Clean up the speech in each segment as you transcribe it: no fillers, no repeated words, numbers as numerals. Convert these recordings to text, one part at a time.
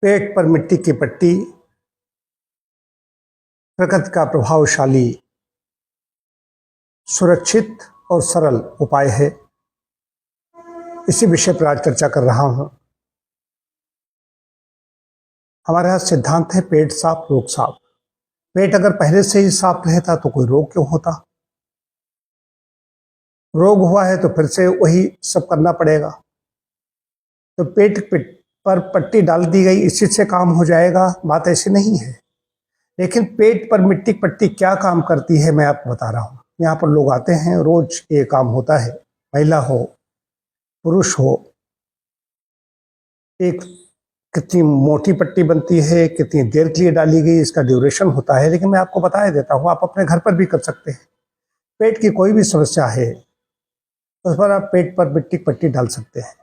पेट पर मिट्टी की पट्टी प्रकृति का प्रभावशाली, सुरक्षित और सरल उपाय है। इसी विषय पर आज चर्चा कर रहा हूं। हमारे यहाँ सिद्धांत है पेट साफ रोग साफ। पेट अगर पहले से ही साफ रहता तो कोई रोग क्यों होता। रोग हुआ है तो फिर से वही सब करना पड़ेगा। तो पेट पर पट्टी डाल दी गई, इसी से काम हो जाएगा, बात ऐसी नहीं है। लेकिन पेट पर मिट्टी की पट्टी क्या काम करती है मैं आपको बता रहा हूँ। यहाँ पर लोग आते हैं, रोज ये काम होता है, महिला हो पुरुष हो। एक कितनी मोटी पट्टी बनती है, कितनी देर के लिए डाली गई, इसका ड्यूरेशन होता है, लेकिन मैं आपको बता देता हूँ, आप अपने घर पर भी कर सकते हैं। पेट की कोई भी समस्या है उस पर आप पेट पर मिट्टी की पट्टी डाल सकते हैं।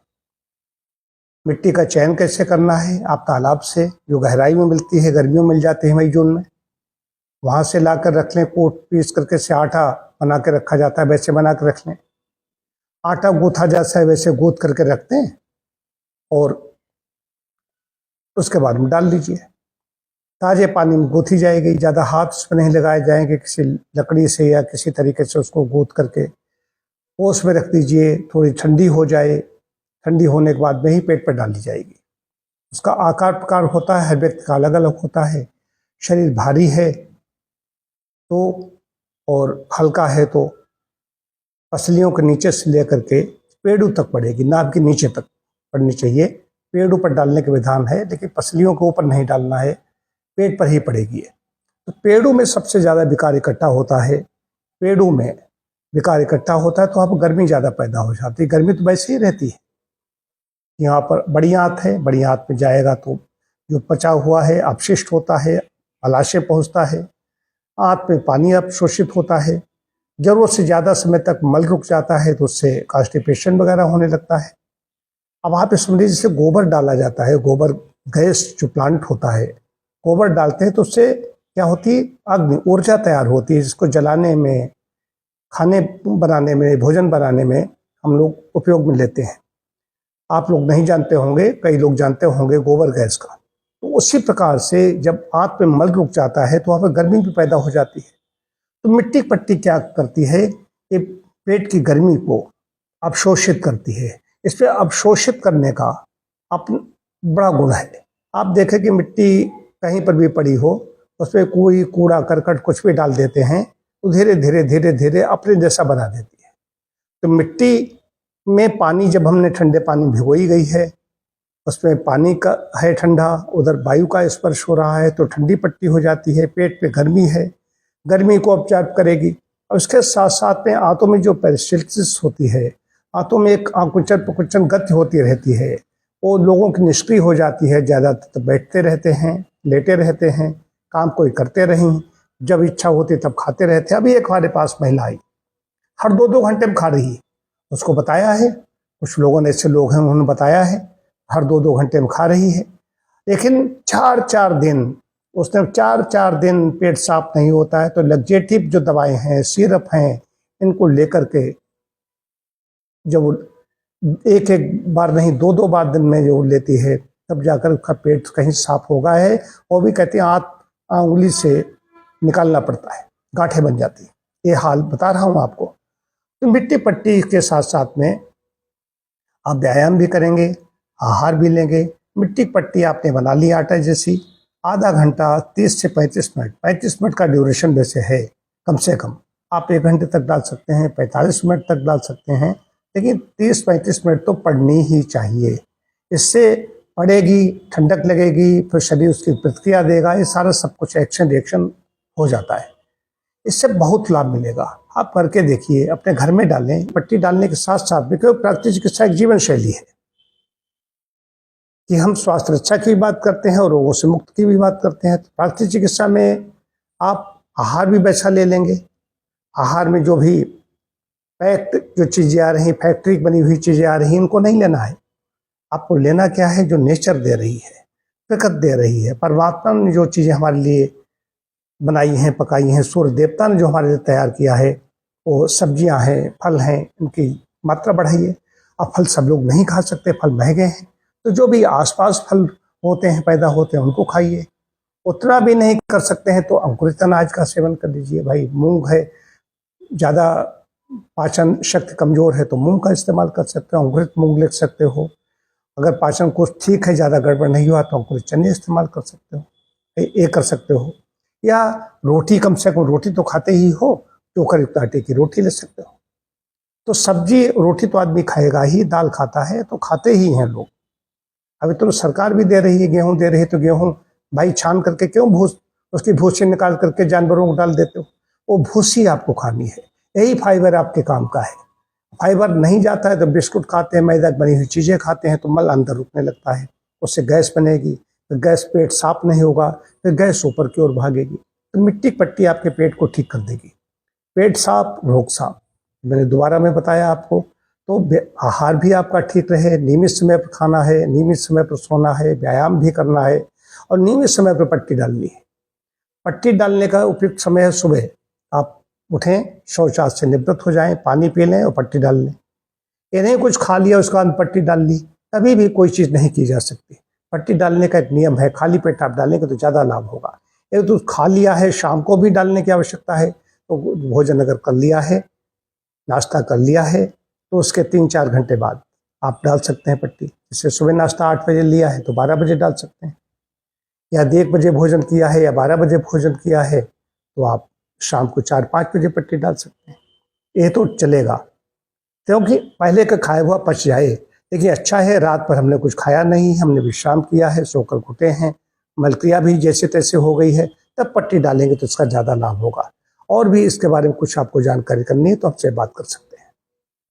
मिट्टी का चयन कैसे करना है, आप तालाब से जो गहराई में मिलती है, गर्मियों में मिल जाते हैं मई जून में, वहाँ से ला कर रख लें। कूट पीस करके से आटा बना के रखा जाता है, वैसे बना के रख लें। आटा गूथा जाता है वैसे गूथ करके रखते हैं और उसके बाद में डाल लीजिए। ताजे पानी में गूथी जाएगी, ज़्यादा हाथ उस पर नहीं लगाए जाएंगे, किसी लकड़ी से या किसी तरीके से उसको गूथ करके ओस में रख दीजिए। थोड़ी ठंडी हो जाए, ठंडी होने के बाद में ही पेट पर डाली जाएगी। उसका आकार प्रकार होता है, हर व्यक्ति का अलग अलग होता है। शरीर भारी है तो और हल्का है तो पसलियों के नीचे से लेकर के पेड़ों तक पड़ेगी, नाभ के नीचे तक पड़नी चाहिए। पेड़ों पर डालने के विधान है, लेकिन पसलियों के ऊपर नहीं डालना है, पेट पर ही पड़ेगी। तो पेड़ों में सबसे ज़्यादा विकार इकट्ठा होता है। पेड़ों में विकार इकट्ठा होता है तो आप गर्मी ज़्यादा पैदा हो जाती है। गर्मी तो वैसे ही रहती है। यहाँ पर बड़ी आंत है, बड़ी आंत में जाएगा तो जो पचा हुआ है अपशिष्ट होता है, मलाशय पहुँचता है। आंत में पानी अवशोषित होता है, जरूरत से ज़्यादा समय तक मल रुक जाता है तो उससे कॉन्स्टिपेशन वगैरह होने लगता है। अब आप इस समझिए जैसे गोबर डाला जाता है, गोबर गैस जो प्लांट होता है, गोबर डालते हैं तो उससे क्या होती है, अग्नि ऊर्जा तैयार होती है, जिसको जलाने में, खाने बनाने में, भोजन बनाने में हम लोग उपयोग में लेते हैं। आप लोग नहीं जानते होंगे, कई लोग जानते होंगे गोबर गैस का। तो उसी प्रकार से जब आंत में मल रुक जाता है तो वहाँ पर गर्मी भी पैदा हो जाती है। तो मिट्टी की पट्टी क्या करती है, ये पेट की गर्मी को अवशोषित करती है। इस पर अवशोषित करने का बड़ा गुण है। आप देखें कि मिट्टी कहीं पर भी पड़ी हो, उस पर कोई कूड़ा करकट कुछ भी डाल देते हैं तो धीरे धीरे धीरे धीरे अपने जैसा बना देती है। तो मिट्टी में पानी जब हमने ठंडे पानी भिगोई गई है, उसमें पानी का है ठंडा, उधर वायु का स्पर्श हो रहा है तो ठंडी पट्टी हो जाती है। पेट पे गर्मी है, गर्मी को अब्जॉर्ब करेगी। और उसके साथ साथ में आंतों में जो पेरिस्टाल्सिस होती है, आंतों में एक आकुंचन प्रकुंचन गति होती रहती है, वो लोगों की निष्क्रिय हो जाती है। ज़्यादातर बैठते रहते हैं, लेटे रहते हैं, काम कोई करते नहीं, जब इच्छा होती तब खाते रहते हैं। अभी एक हमारे पास महिला आई, हर 2-2 घंटे में खा रही है। उसको बताया है, कुछ लोगों ने, ऐसे लोग हैं उन्होंने बताया है, हर 2-2 घंटे में खा रही है। लेकिन 4-4 दिन, उसने 4-4 दिन पेट साफ नहीं होता है तो लग्जेटिव जो दवाएं हैं, सिरप हैं, इनको लेकर के जब एक एक बार नहीं 2-2 बार दिन में जो लेती है तब जाकर उसका पेट कहीं साफ होगा है। वो भी कहती है उंगली से निकालना पड़ता है, गांठें बन जाती है। ये हाल बता रहा हूँ आपको। तो मिट्टी पट्टी के साथ साथ में आप व्यायाम भी करेंगे, आहार भी लेंगे। मिट्टी की पट्टी आपने बना ली आटा जैसी, आधा घंटा 30 से 35 मिनट, 35 मिनट का ड्यूरेशन वैसे है कम से कम। आप 1 घंटे तक डाल सकते हैं, 45 मिनट तक डाल सकते हैं, लेकिन 30-35 मिनट तो पड़नी ही चाहिए। इससे पड़ेगी, ठंडक लगेगी, फिर शरीर उसकी प्रतिक्रिया देगा, ये सारा सब कुछ एक्शन रिएक्शन हो जाता है। इससे बहुत लाभ मिलेगा। आप करके देखिए, अपने घर में डालें। पट्टी डालने के साथ साथ में, क्योंकि प्राकृतिक चिकित्सा एक जीवन शैली है कि हम स्वास्थ्य रक्षा की भी बात करते हैं और रोगों से मुक्त की भी बात करते हैं। तो प्राकृतिक चिकित्सा में आप आहार भी वैसा ले लेंगे। आहार में जो भी पैक्ड जो चीज़ें आ रही, फैक्ट्री बनी हुई चीज़ें आ रही, इनको नहीं लेना है। आपको लेना क्या है, जो नेचर दे रही है, प्रकृति दे रही है, परमात्मा ने जो चीज़ें हमारे लिए बनाई हैं, पकाई हैं, सूर्य देवता ने जो हमारे लिए तैयार किया है, वो सब्जियां हैं, फल हैं, इनकी मात्रा बढ़ाइए। अब फल सब लोग नहीं खा सकते, फल महंगे हैं, तो जो भी आसपास फल होते हैं, पैदा होते हैं, उनको खाइए। उतना भी नहीं कर सकते हैं तो अंकुरित अनाज का सेवन कर लीजिए। भाई मूंग है, ज़्यादा पाचन शक्ति कमज़ोर है तो मूंग का इस्तेमाल कर सकते हो, अंकुरित मूंग ले सकते हो। अगर पाचन कुछ ठीक है, ज़्यादा गड़बड़ नहीं हुआ तो अंकुरित चने इस्तेमाल कर सकते हो, ये कर सकते हो। या रोटी, कम से कम रोटी तो खाते ही हो, चोकर युक्त आटे की रोटी ले सकते हो। तो सब्जी रोटी तो आदमी खाएगा ही, दाल खाता है तो खाते ही हैं लोग। अभी तो सरकार भी दे रही है, गेहूं दे रही है, तो गेहूं भाई छान करके क्यों उसकी भूसी निकाल करके जानवरों को डाल देते हो? वो भूसी आपको खानी है, यही फाइबर आपके काम का है। फाइबर नहीं जाता है तो बिस्कुट खाते हैं, मैदा बनी हुई चीज़ें खाते हैं तो मल अंदर रुकने लगता है, उससे गैस बनेगी, तो गैस, पेट साफ नहीं होगा, फिर गैस ऊपर की ओर भागेगी, तो मिट्टी की पट्टी आपके पेट को ठीक कर देगी। पेट साफ, रोग साफ। मैंने दोबारा में बताया आपको। तो आहार भी आपका ठीक रहे, नियमित समय पर खाना है, नियमित समय पर सोना है, व्यायाम भी करना है और नियमित समय पर पट्टी डालनी है। पट्टी डालने का उपयुक्त समय है सुबह। आप उठें, शौचालय से निवृत्त हो जाएं, पानी पी लें और पट्टी डाल लें। ये नहीं कुछ खा लिया उसके बाद पट्टी डाल ली, कभी भी कोई चीज़ नहीं की जा सकती। पट्टी डालने का एक नियम है, खाली पेट आप डालेंगे तो ज़्यादा लाभ होगा। एक तो खा लिया है, शाम को भी डालने की आवश्यकता है, तो भोजन अगर कर लिया है, नाश्ता कर लिया है, तो उसके 3-4 घंटे बाद आप डाल सकते हैं पट्टी। जैसे सुबह नाश्ता 8 बजे लिया है तो 12 बजे डाल सकते हैं, या 1 बजे भोजन किया है या 12 बजे भोजन किया है तो आप शाम को 4-5 बजे पट्टी डाल सकते हैं। ये तो चलेगा, क्योंकि पहले का खाया हुआ पच जाए। लेकिन अच्छा है, रात पर हमने कुछ खाया नहीं, हमने विश्राम किया है, सोकर घुटे हैं, मलक्रिया भी जैसे तैसे हो गई है, तब पट्टी डालेंगे तो इसका ज़्यादा लाभ होगा। और भी इसके बारे में कुछ आपको जानकारी करनी है तो आपसे बात कर सकते हैं।